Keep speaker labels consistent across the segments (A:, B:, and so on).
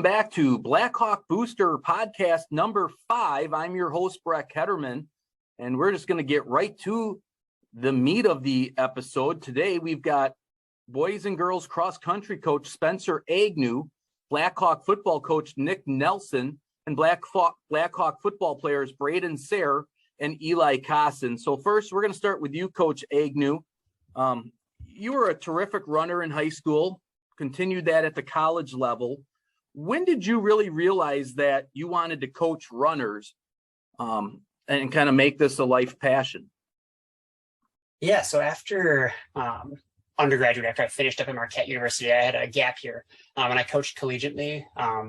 A: Welcome back to Blackhawk Booster podcast number 5. I'm your host, Brett Ketterman, and we're just going to get right to the meat of the episode. Today, we've got boys and girls cross country coach Spencer Agnew, Blackhawk football coach Nick Nelson, and Blackhawk football players Braeden, Sayre, and Eli Cosson. So first, we're going to start with you, Coach Agnew. You were a terrific runner in high school, continued that at the college level. When did you really realize that you wanted to coach runners and kind of make this a life passion?
B: Yeah, so after undergraduate, after I finished up at Marquette University, I had a gap year, and I coached collegiately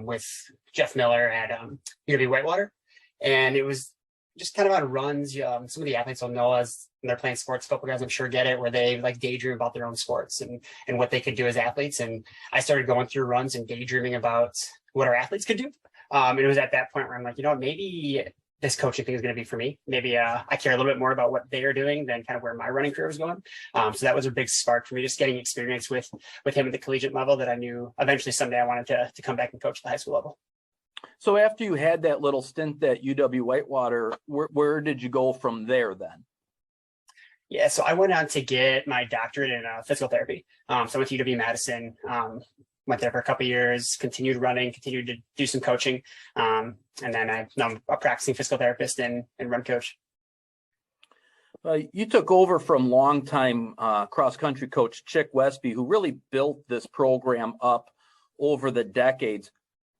B: with Jeff Miller at UW-Whitewater, and it was just kind of on runs. Some of the athletes will know as they're playing sports. A couple guys I'm sure get it, where they like daydream about their own sports and what they could do as athletes. And I started going through runs and daydreaming about what our athletes could do. And it was at that point where I'm like, maybe this coaching thing is going to be for me. Maybe I care a little bit more about what they are doing than kind of where my running career was going. So that was a big spark for me, just getting experience with him at the collegiate level that I knew eventually someday I wanted to come back and coach at the high school level.
A: So after you had that little stint at UW-Whitewater, where did you go from there then?
B: Yeah, so I went on to get my doctorate in physical therapy. So I went to UW-Madison, went there for a couple of years, continued running, continued to do some coaching. And then I'm a practicing physical therapist and run coach.
A: You took over from longtime cross-country coach Chick Westby, who really built this program up over the decades.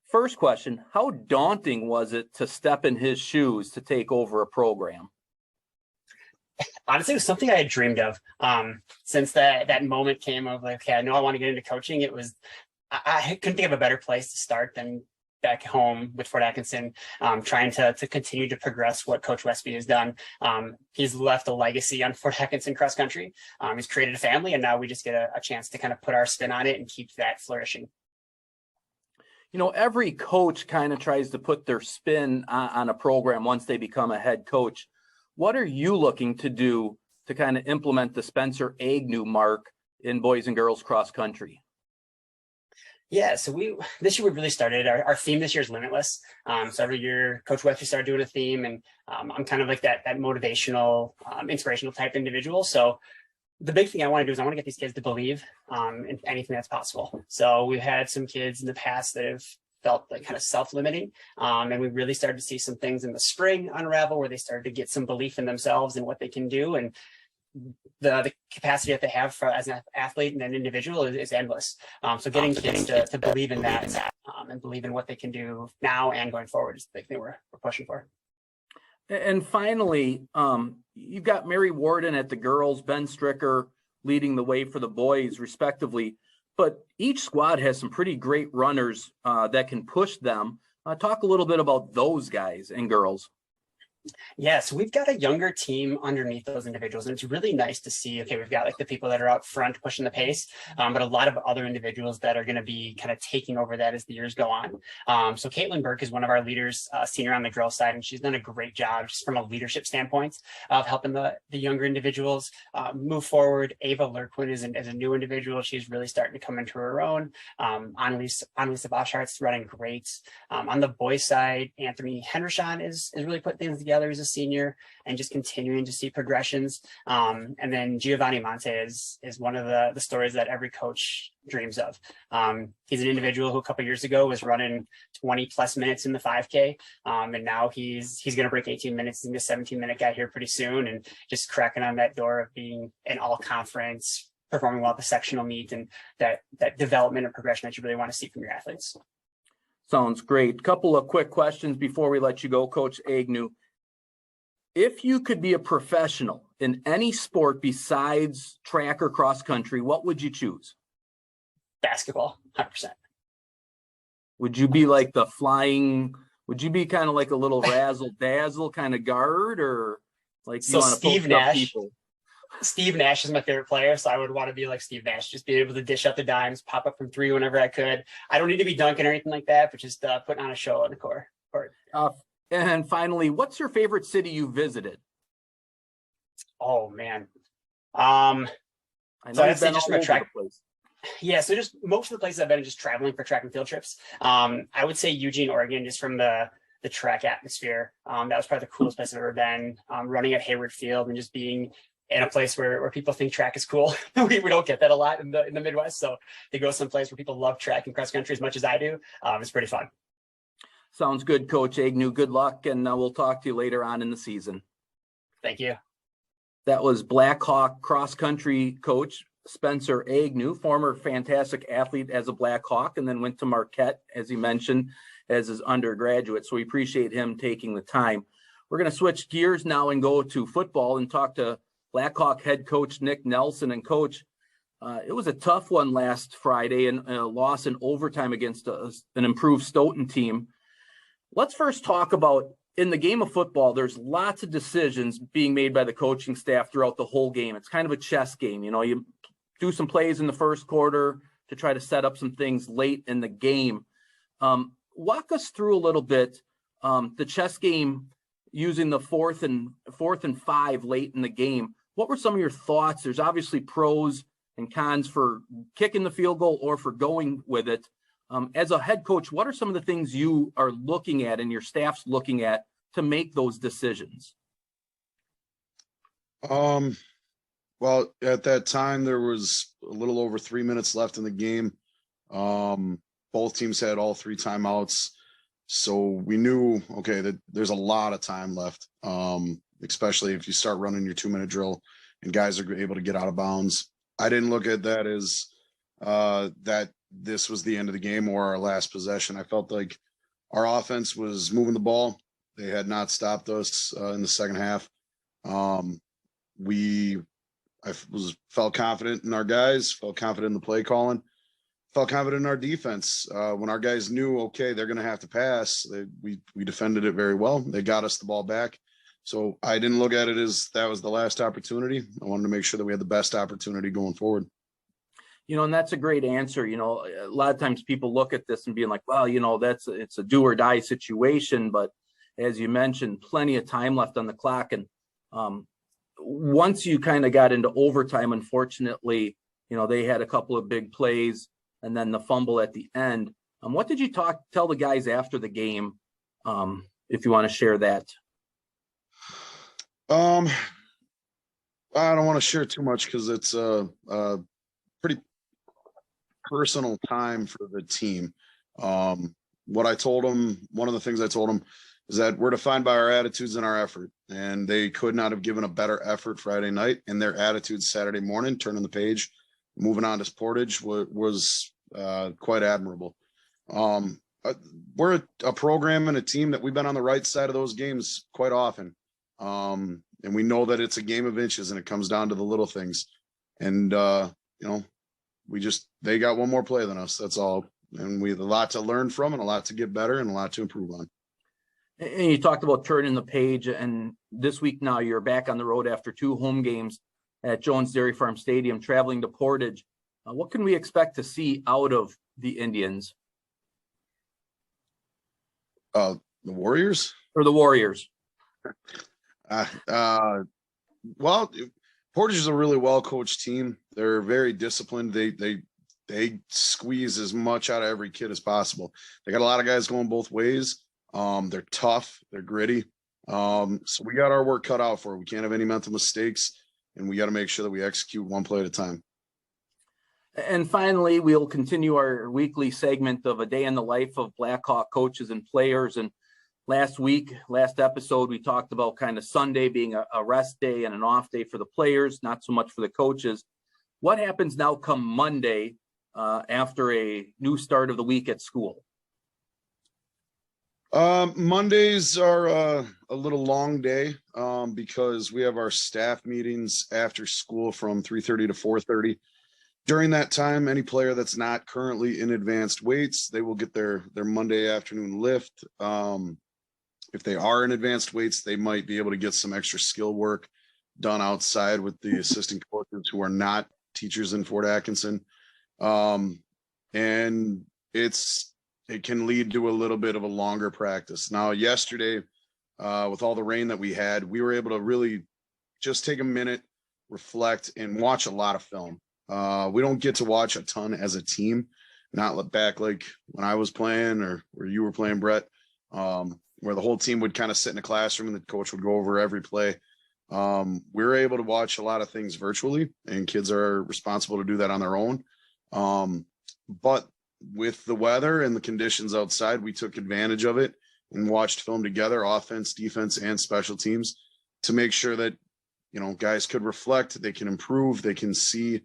A: First question, how daunting was it to step in his shoes to take over a program?
B: Honestly, it was something I had dreamed of since that moment came of like, okay, I know I want to get into coaching. It was, I couldn't think of a better place to start than back home with Fort Atkinson, trying to continue to progress what Coach Westby has done. He's left a legacy on Fort Atkinson cross country. He's created a family, and now we just get a chance to kind of put our spin on it and keep that flourishing.
A: Every coach kind of tries to put their spin on a program once they become a head coach. What are you looking to do to kind of implement the Spencer Agnew mark in boys and girls cross country?
B: Yeah, so this year we really started, our theme this year is limitless. So every year Coach Westby started doing a theme, and I'm kind of like that motivational, inspirational type individual. So the big thing I want to do is I want to get these kids to believe in anything that's possible. So we've had some kids in the past that have felt like kind of self-limiting. And we really started to see some things in the spring unravel where they started to get some belief in themselves and what they can do. And the capacity that they have as an athlete and an individual is endless. So getting kids to believe in that and believe in what they can do now and going forward is the big thing we're pushing for.
A: And finally, you've got Mary Warden at the girls, Ben Stricker leading the way for the boys, respectively. But each squad has some pretty great runners that can push them. Talk a little bit about those guys and girls.
B: Yeah, so we've got a younger team underneath those individuals, and it's really nice to see, okay, we've got like the people that are out front pushing the pace, but a lot of other individuals that are going to be kind of taking over that as the years go on. So Caitlin Burke is one of our leaders, senior on the girls side, and she's done a great job just from a leadership standpoint of helping the younger individuals move forward. Ava Lurquin is a new individual. She's really starting to come into her own. Annalisa Boschart's running great. On the boys side, Anthony Hendershon is really putting things together as a senior and just continuing to see progressions. And then Giovanni Monte is one of the stories that every coach dreams of. He's an individual who a couple of years ago was running 20 plus minutes in the 5K. And now he's going to break 18 minutes. He's a 17-minute guy here pretty soon, and just cracking on that door of being an all conference, performing well at the sectional meet, and that development and progression that you really want to see from your athletes.
A: Sounds great. Couple of quick questions before we let you go, Coach Agnew. If you could be a professional in any sport besides track or cross country, what would you choose?
B: Basketball, 100%.
A: Would you be like would you be kind of like a little razzle dazzle kind of guard, or like you want to
B: Steve Nash?
A: People?
B: Steve Nash is my favorite player, so I would want to be like Steve Nash, just be able to dish out the dimes, pop up from three whenever I could. I don't need to be dunking or anything like that, but just putting on a show on the court.
A: And finally, what's your favorite city you visited?
B: Oh man,
A: I know
B: so I'd say just from a track. Yeah, so just most of the places I've been just traveling for track and field trips. I would say Eugene, Oregon, just from the track atmosphere. That was probably the coolest place I've ever been. Running at Hayward Field and just being in a place where people think track is cool. we don't get that a lot in the Midwest. So to go someplace where people love track and cross country as much as I do, it's pretty fun.
A: Sounds good, Coach Agnew. Good luck, and we'll talk to you later on in the season.
B: Thank you.
A: That was Blackhawk cross country coach Spencer Agnew, former fantastic athlete as a Blackhawk, and then went to Marquette, as he mentioned, as his undergraduate. So we appreciate him taking the time. We're going to switch gears now and go to football and talk to Blackhawk head coach Nick Nelson. And Coach, it was a tough one last Friday, and a loss in overtime against an improved Stoughton team. Let's first talk about, in the game of football, there's lots of decisions being made by the coaching staff throughout the whole game. It's kind of a chess game. You know, you do some plays in the first quarter to try to set up some things late in the game. Walk us through a little bit the chess game using the fourth and 5 late in the game. What were some of your thoughts? There's obviously pros and cons for kicking the field goal or for going with it. As a head coach, what are some of the things you are looking at and your staff's looking at to make those decisions?
C: Well, at that time, there was a little over 3 minutes left in the game. Both teams had all 3 timeouts. So we knew, okay, that there's a lot of time left, especially if you start running your 2-minute drill and guys are able to get out of bounds. I didn't look at that as that this was the end of the game or our last possession. I felt like our offense was moving the ball. They had not stopped us in the second half. Felt confident in our guys, felt confident in the play calling, felt confident in our defense. When our guys knew, okay, they're going to have to pass, we defended it very well. They got us the ball back. So I didn't look at it as that was the last opportunity. I wanted to make sure that we had the best opportunity going forward.
A: You know, and that's a great answer. You know, a lot of times people look at this and being like, well, you know, it's a do or die situation. But as you mentioned, plenty of time left on the clock. And once you kind of got into overtime, unfortunately, you know, they had a couple of big plays and then the fumble at the end. What did you tell the guys after the game, if you want to share that?
C: I don't want to share too much because it's a pretty personal time for the team. What I told them, one of the things I told them is that we're defined by our attitudes and our effort, and they could not have given a better effort Friday night, and their attitude Saturday morning, turning the page, moving on to Portage was quite admirable. We're a program and a team that we've been on the right side of those games quite often. And we know that it's a game of inches and it comes down to the little things. And, you know, they got one more play than us. That's all. And we have a lot to learn from and a lot to get better and a lot to improve on.
A: And you talked about turning the page, and this week now you're back on the road after 2 home games at Jones Dairy Farm Stadium, traveling to Portage. What can we expect to see out of the Indians?
C: The Warriors?
A: Or the Warriors?
C: Well, Portage is a really well-coached team. They're very disciplined. They squeeze as much out of every kid as possible. They got a lot of guys going both ways. They're tough. They're gritty. So we got our work cut out for it. We can't have any mental mistakes, and we got to make sure that we execute one play at a time.
A: And finally, we'll continue our weekly segment of a day in the life of Blackhawk coaches and players. And last episode, we talked about kind of Sunday being a rest day and an off day for the players, not so much for the coaches. What happens now come Monday after a new start of the week at school?
C: Mondays are a little long day because we have our staff meetings after school from 3:30 to 4:30. During that time, any player that's not currently in advanced weights, they will get their Monday afternoon lift. If they are in advanced weights, they might be able to get some extra skill work done outside with the assistant coaches who are not teachers in Fort Atkinson. And it can lead to a little bit of a longer practice. Now, yesterday, with all the rain that we had, we were able to really just take a minute, reflect, and watch a lot of film. We don't get to watch a ton as a team, not back like when I was playing or where you were playing, Brett, where the whole team would kind of sit in a classroom and the coach would go over every play. We're able to watch a lot of things virtually, and kids are responsible to do that on their own. But with the weather and the conditions outside, we took advantage of it and watched film together, offense, defense, and special teams, to make sure that, guys could reflect, they can improve, they can see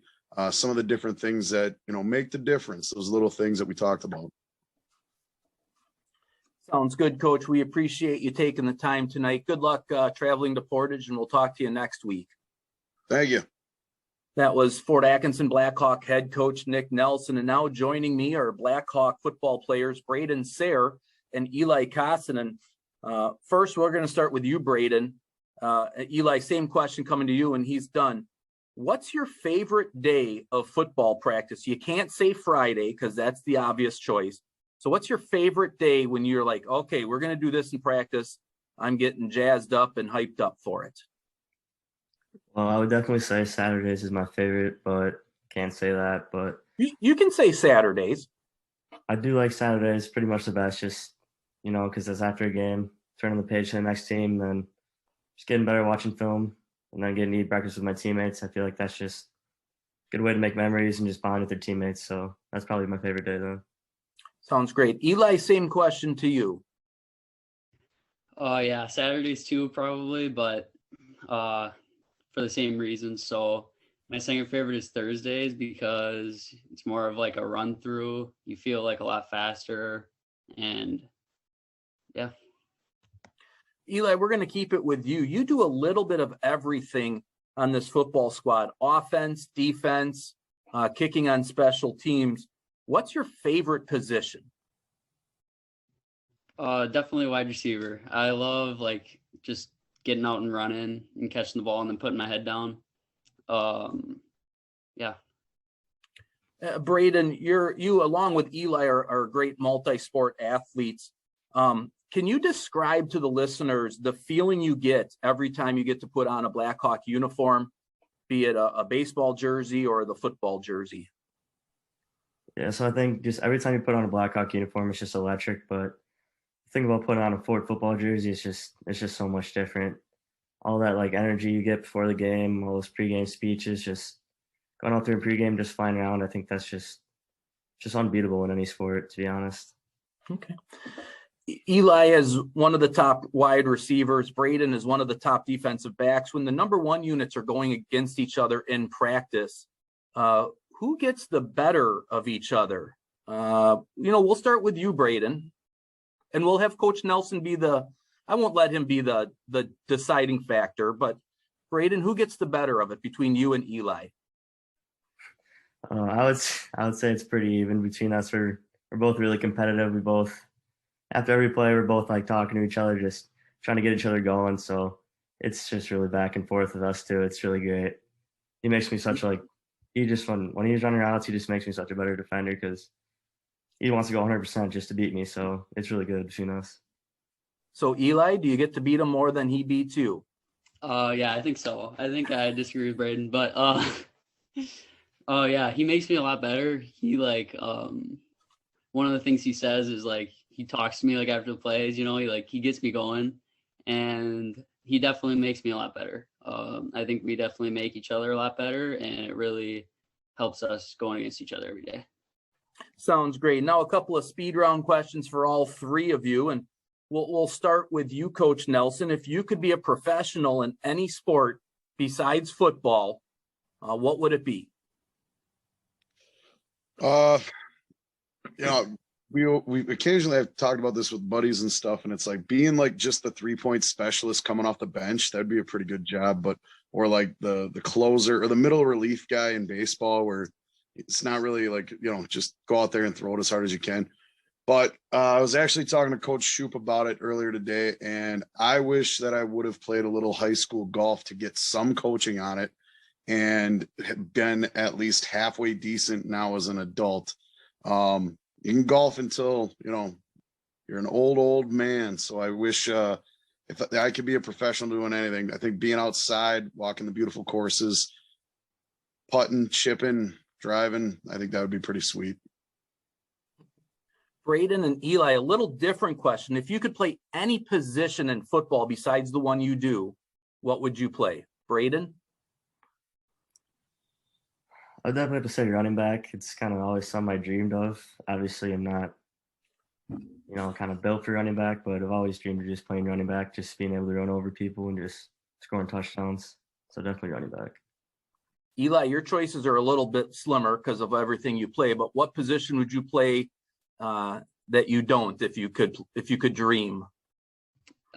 C: some of the different things that, make the difference, those little things that we talked about.
A: Sounds good, Coach. We appreciate you taking the time tonight. Good luck traveling to Portage, and we'll talk to you next week.
C: Thank you.
A: That was Fort Atkinson Blackhawk head coach Nick Nelson. And now joining me are Blackhawk football players Braeden Sayre and Eli Cosson. And first, we're going to start with you, Braeden. Eli, same question coming to you, and he's done. What's your favorite day of football practice? You can't say Friday because that's the obvious choice. So what's your favorite day when you're like, okay, we're going to do this in practice. I'm getting jazzed up and hyped up for it?
D: Well, I would definitely say Saturdays is my favorite, but can't say that. But
A: you can say Saturdays.
D: I do like Saturdays pretty much the best, just, because it's after a game, turning the page to the next team, then just getting better watching film, and then getting to eat breakfast with my teammates. I feel like that's just a good way to make memories and just bond with their teammates. So that's probably my favorite day, though.
A: Sounds great. Eli, same question to you.
E: Yeah, Saturdays too, probably, but for the same reasons. So my second favorite is Thursdays because it's more of like a run through. You feel like a lot faster, and yeah.
A: Eli, we're going to keep it with you. You do a little bit of everything on this football squad: offense, defense, kicking on special teams. What's your favorite position?
E: Definitely wide receiver. I love just getting out and running and catching the ball and then putting my head down. Yeah.
A: Braeden, you along with Eli are great multi-sport athletes. Can you describe to the listeners the feeling you get every time you get to put on a Blackhawk uniform, be it a baseball jersey or the football jersey?
D: Yeah, so I think just every time you put on a Blackhawk uniform, it's just electric. But the thing about putting on a Fort football jersey, it's just so much different. All that energy you get before the game, all those pregame speeches, just going out there in pregame, just flying around. I think that's just unbeatable in any sport, to be honest.
A: Okay. Eli is one of the top wide receivers. Braeden is one of the top defensive backs. When the number one units are going against each other in practice, who gets the better of each other? We'll start with you, Braeden, and we'll have Coach Nelson I won't let him be the deciding factor, but Braeden, who gets the better of it between you and Eli?
D: I would say it's pretty even between us. We're both really competitive. We both, after every play, we're both talking to each other, just trying to get each other going. So it's just really back and forth with us too. It's really great. He makes me such when he's running routes, he just makes me such a better defender because he wants to go 100% just to beat me. So it's really good between us.
A: So Eli, do you get to beat him more than he beats you?
E: Yeah, I think so. I think I disagree with Braeden, but yeah, he makes me a lot better. He one of the things he says is he talks to me after the plays, he gets me going, and he definitely makes me a lot better. I think we definitely make each other a lot better, and it really helps us going against each other every day.
A: Sounds great. Now a couple of speed round questions for all three of you, and we'll start with you, Coach Nelson. If you could be a professional in any sport besides football, what would it be?
C: We occasionally have talked about this with buddies and stuff, and it's being just the 3-point specialist coming off the bench. That'd be a pretty good job, or the closer or the middle relief guy in baseball, where it's not really just go out there and throw it as hard as you can. But I was actually talking to Coach Shoup about it earlier today, and I wish that I would have played a little high school golf to get some coaching on it and been at least halfway decent now as an adult. You can golf until, you're an old man. So I wish if I could be a professional doing anything, I think being outside, walking the beautiful courses, putting, chipping, driving. I think that would be pretty sweet.
A: Braeden and Eli, a little different question. If you could play any position in football besides the one you do, what would you play? Braeden?
D: I'd definitely have to say running back. It's kind of always something I dreamed of. Obviously, I'm not, kind of built for running back, but I've always dreamed of just playing running back, just being able to run over people and just scoring touchdowns. So definitely running back.
A: Eli, your choices are a little bit slimmer because of everything you play, but what position would you play that you don't, if you could dream?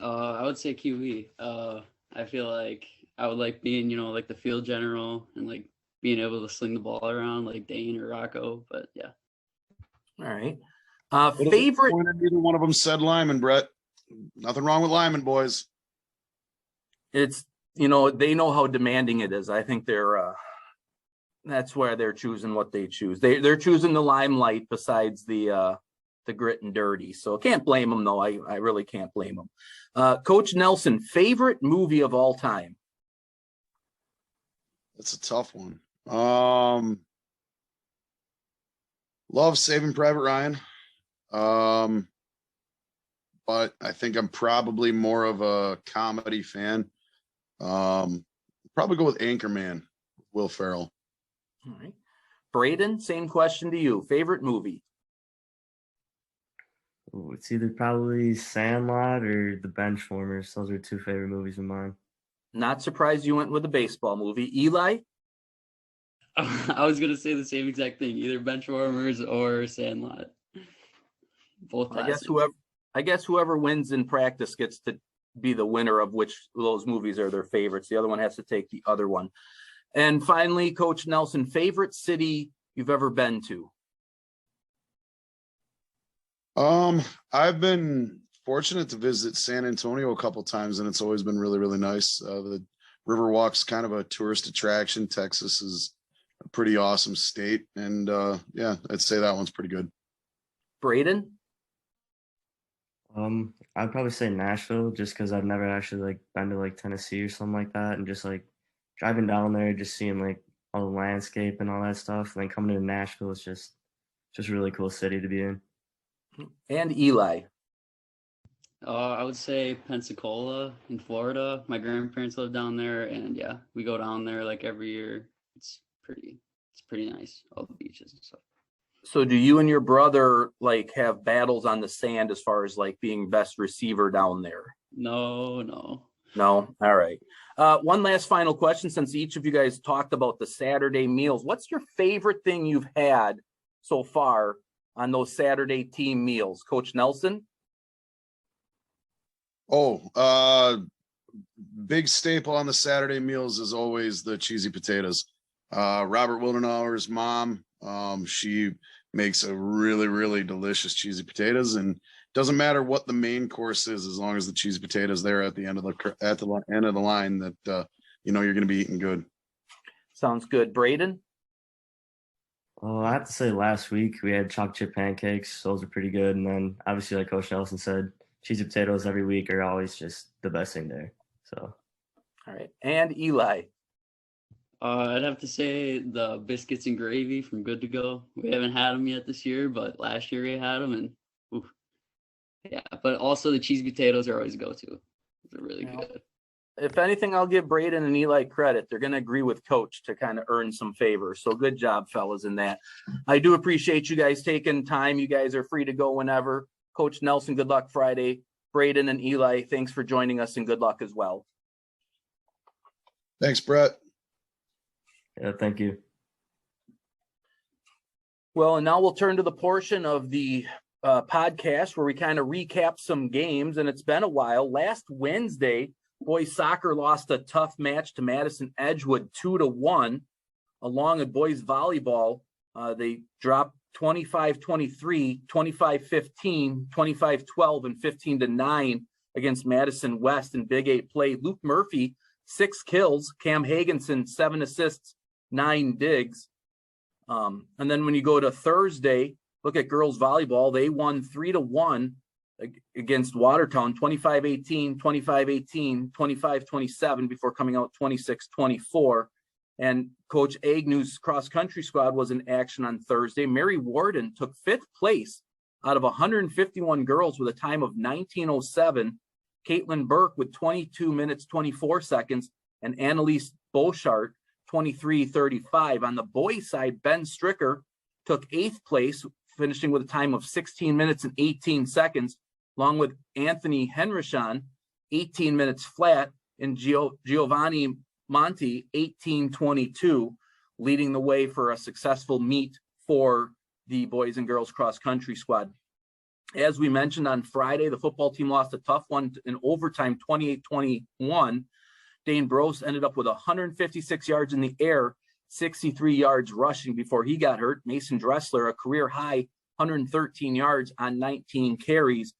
E: I would say QE. I feel like I would like being, like the field general and like being able to sling the ball around like Dane or Rocco. But yeah.
A: All right.
C: Favorite? Neither one of them said lineman, Brett. Nothing wrong with lineman, boys.
A: It's, they know how demanding it is. I think that's where they're choosing what they choose. They're choosing the limelight besides the grit and dirty. So can't blame them though. I really can't blame them. Coach Nelson, favorite movie of all time?
C: That's a tough one. Love Saving Private Ryan. But I think I'm probably more of a comedy fan. Probably go with Anchorman, Will Ferrell.
A: All right. Braeden, same question to you. Favorite movie?
D: Ooh, it's either probably Sandlot or The Benchwarmers. Those are two favorite movies of mine.
A: Not surprised you went with a baseball movie. Eli?
E: I was going to say the same exact thing, either Benchwarmers or Sandlot. Both classics.
A: I guess whoever wins in practice gets to be the winner of which of those movies are their favorites. The other one has to take the other one. And finally, Coach Nelson, favorite city you've ever been to?
C: I've been fortunate to visit San Antonio a couple times, and it's always been really, really nice. The Riverwalk's kind of a tourist attraction. Texas is a pretty awesome state, and yeah, I'd say that one's pretty good.
A: Braeden?
D: I'd probably say Nashville, just because I've never actually been to Tennessee or something like that, and just driving down there, just seeing all the landscape and all that stuff, and then coming to Nashville, it's just a really cool city to be in.
A: And Eli?
E: I would say Pensacola in Florida. My grandparents live down there, and yeah, we go down there every year. It's pretty nice, all the beaches and stuff.
A: So do you and your brother have battles on the sand as far as being best receiver down there?
E: No.
A: All right. One last final question, since each of you guys talked about the Saturday meals. What's your favorite thing you've had so far on those Saturday team meals? Coach Nelson?
C: Big staple on the Saturday meals is always the cheesy potatoes. Robert Wildenauer's mom, she makes a really, really delicious cheesy potatoes, and doesn't matter what the main course is, as long as the cheesy potatoes there at the end of the line, that you're going to be eating good.
A: Sounds good. Braeden?
D: Well, I have to say last week we had chocolate chip pancakes. Those are pretty good. And then obviously, like Coach Nelson said, cheesy potatoes every week are always just the best thing there. So,
A: all right. And Eli?
E: I'd have to say the biscuits and gravy from Good to Go. We haven't had them yet this year, but last year we had them, and yeah. But also the cheesy potatoes are always a go-to. They're really good.
A: If anything, I'll give Braeden and Eli credit. They're going to agree with Coach to kind of earn some favor. So good job, fellas, in that. I do appreciate you guys taking time. You guys are free to go whenever. Coach Nelson, good luck Friday. Braeden and Eli, thanks for joining us, and good luck as well.
C: Thanks, Brett.
D: Yeah, thank you.
A: Well, and now we'll turn to the portion of the podcast where we kind of recap some games, and it's been a while. Last Wednesday, boys soccer lost a tough match to Madison Edgewood 2-1. Along with boys volleyball, they dropped 25-23, 25-15, 25-12, and 15-9 against Madison West in Big 8 play. Luke Murphy, 6 kills. Cam Hagenson, 7 assists, 9 digs. And then when you go to Thursday, look at girls volleyball. They won 3-1 against Watertown, 25-18, 25-18, 25-27 before coming out 26-24. And Coach Agnew's cross-country squad was in action on Thursday. Mary Warden took 5th place out of 151 girls with a time of 19:07. Caitlin Burke with 22 minutes, 24 seconds, and Annalise Beauchart, 23:35. On the boys' side, Ben Stricker took 8th place, finishing with a time of 16 minutes and 18 seconds, along with Anthony Henrichon, 18 minutes flat, and Giovanni Monti, 18:22, leading the way for a successful meet for the boys and girls cross-country squad. As we mentioned on Friday, the football team lost a tough one in overtime, 28-21. Dane Brose ended up with 156 yards in the air, 63 yards rushing before he got hurt. Mason Dressler, a career high, 113 yards on 19 carries.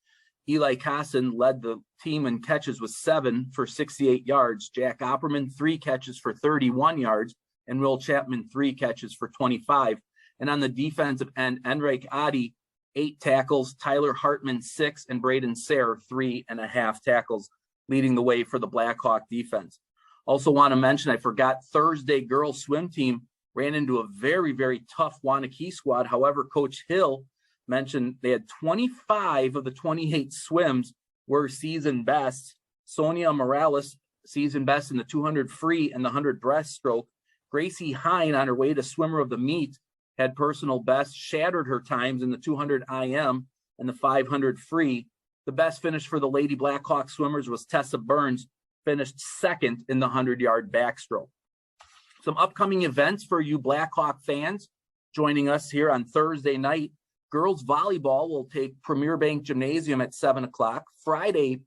A: Eli Cosson led the team in catches with 7 for 68 yards. Jack Opperman, 3 catches for 31 yards, and Will Chapman, 3 catches for 25. And on the defensive end, Enrique Adi, 8 tackles, Tyler Hartman, 6, and Braeden Sayre, 3.5 tackles, leading the way for the Blackhawk defense. Also want to mention, I forgot, Thursday girls swim team ran into a very, very tough Wanakee squad. However, Coach Hill mentioned they had 25 of the 28 swims were season best. Sonia Morales, season best in the 200 free and the 100 breaststroke. Gracie Hine, on her way to swimmer of the meet, had personal best, shattered her times in the 200 IM and the 500 free. The best finish for the Lady Blackhawk swimmers was Tessa Burns, finished 2nd in the 100-yard backstroke. Some upcoming events for you Blackhawk fans joining us here on Thursday night. Girls volleyball will take Premier Bank Gymnasium at 7 o'clock. Friday,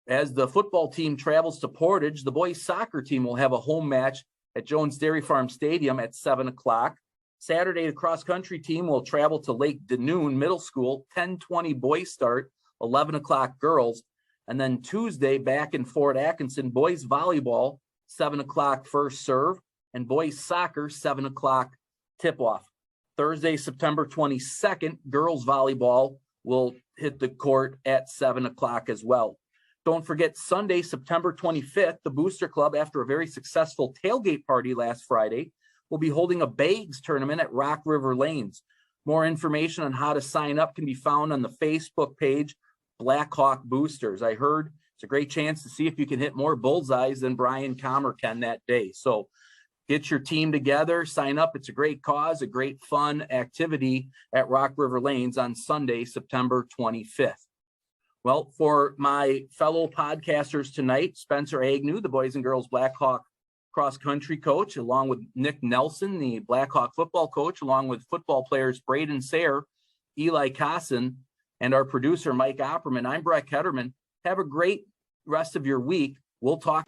A: as the football team travels to Portage, the boys soccer team will have a home match at Jones Dairy Farm Stadium at 7 o'clock. Saturday, the cross-country team will travel to Lake Danoon Middle School, 10:20 boys start, 11 o'clock girls. And then Tuesday, back in Fort Atkinson, boys volleyball, 7 o'clock first serve, and boys soccer, 7 o'clock tip-off. Thursday, September 22nd, girls volleyball will hit the court at 7 o'clock as well. Don't forget, Sunday, September 25th, the Booster Club, after a very successful tailgate party last Friday, will be holding a bags tournament at Rock River Lanes. More information on how to sign up can be found on the Facebook page, Blackhawk Boosters. I heard it's a great chance to see if you can hit more bullseyes than Brian Comer can that day. So get your team together, sign up. It's a great cause, a great fun activity at Rock River Lanes on Sunday, September 25th. Well, for my fellow podcasters tonight, Spencer Agnew, the boys and girls Blackhawk cross-country coach, along with Nick Nelson, the Blackhawk football coach, along with football players Braeden Sayre, Eli Cosson, and our producer, Mike Opperman. I'm Brett Ketterman. Have a great rest of your week. We'll talk.